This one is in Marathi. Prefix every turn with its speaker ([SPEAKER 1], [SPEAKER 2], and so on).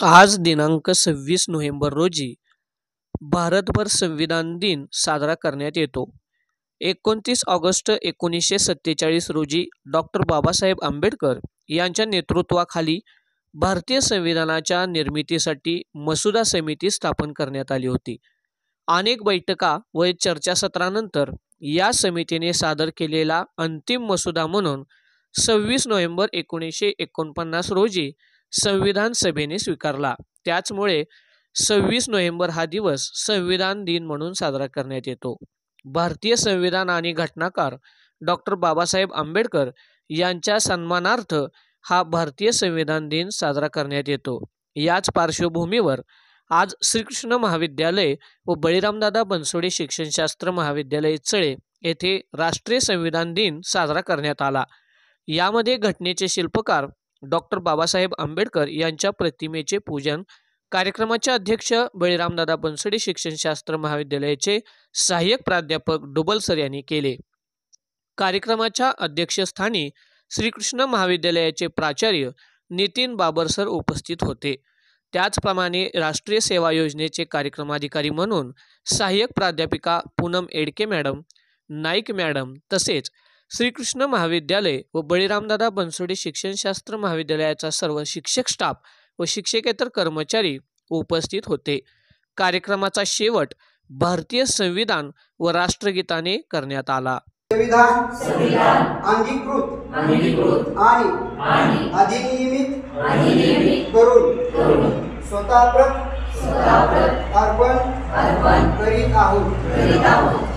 [SPEAKER 1] आज दिनांक 26 नोव्हेंबर रोजी भारतभर संविधान दिन साजरा करण्यात येतो. 29 ऑगस्ट 1947 रोजी डॉक्टर बाबासाहेब आंबेडकर यांच्या नेतृत्वाखाली भारतीय संविधानाच्या निर्मितीसाठी मसुदा समिती स्थापन करण्यात आली होती. अनेक बैठका व चर्चासत्रानंतर या समितीने सादर केलेला अंतिम मसुदा म्हणून 26 नोव्हेंबर 1949 रोजी संविधान सभेने स्वीकारला. त्याचमुळे 26 नोव्हेंबर हा दिवस संविधान दिन म्हणून साजरा करण्यात येतो. भारतीय संविधान आणि घटनाकार डॉक्टर बाबासाहेब आंबेडकर यांच्या सन्मानार्थ हा भारतीय संविधान दिन साजरा करण्यात येतो. याच पार्श्वभूमीवर आज श्रीकृष्ण महाविद्यालय व बळीरामदादा बनसोडे शिक्षणशास्त्र महाविद्यालय चळे येथे राष्ट्रीय संविधान दिन साजरा करण्यात आला. यामध्ये घटनेचे शिल्पकार डॉक्टर बाबासाहेब आंबेडकर यांच्या प्रतिमेचे पूजन कार्यक्रमाचे अध्यक्ष बळीरामदादा बनसोडे शिक्षणशास्त्र महाविद्यालयाचे सहाय्यक प्राध्यापक डुबल सर यांनी केले. कार्यक्रमाच्या अध्यक्षस्थानी श्रीकृष्ण महाविद्यालयाचे प्राचार्य नितीन बाबर सर उपस्थित होते. त्याचप्रमाणे राष्ट्रीय सेवा योजनेचे कार्यक्रमाधिकारी म्हणून सहाय्यक प्राध्यापिका पूनम एडके मॅडम, नाईक मॅडम तसेच श्रीकृष्ण महाविद्यालय व बळीरामदादा बनसोडे शिक्षणशास्त्र महाविद्यालयाचा सर्व शिक्षक स्टाफ व शिक्षकेतर कर्मचारी उपस्थित होते. कार्यक्रमाचा शेवट भारतीय संविधान व राष्ट्रगीताने करण्यात आला.
[SPEAKER 2] संविधान अंगीकृत आणि अधिनियमित करून स्वतःप्रत अर्पण करीत आहोत.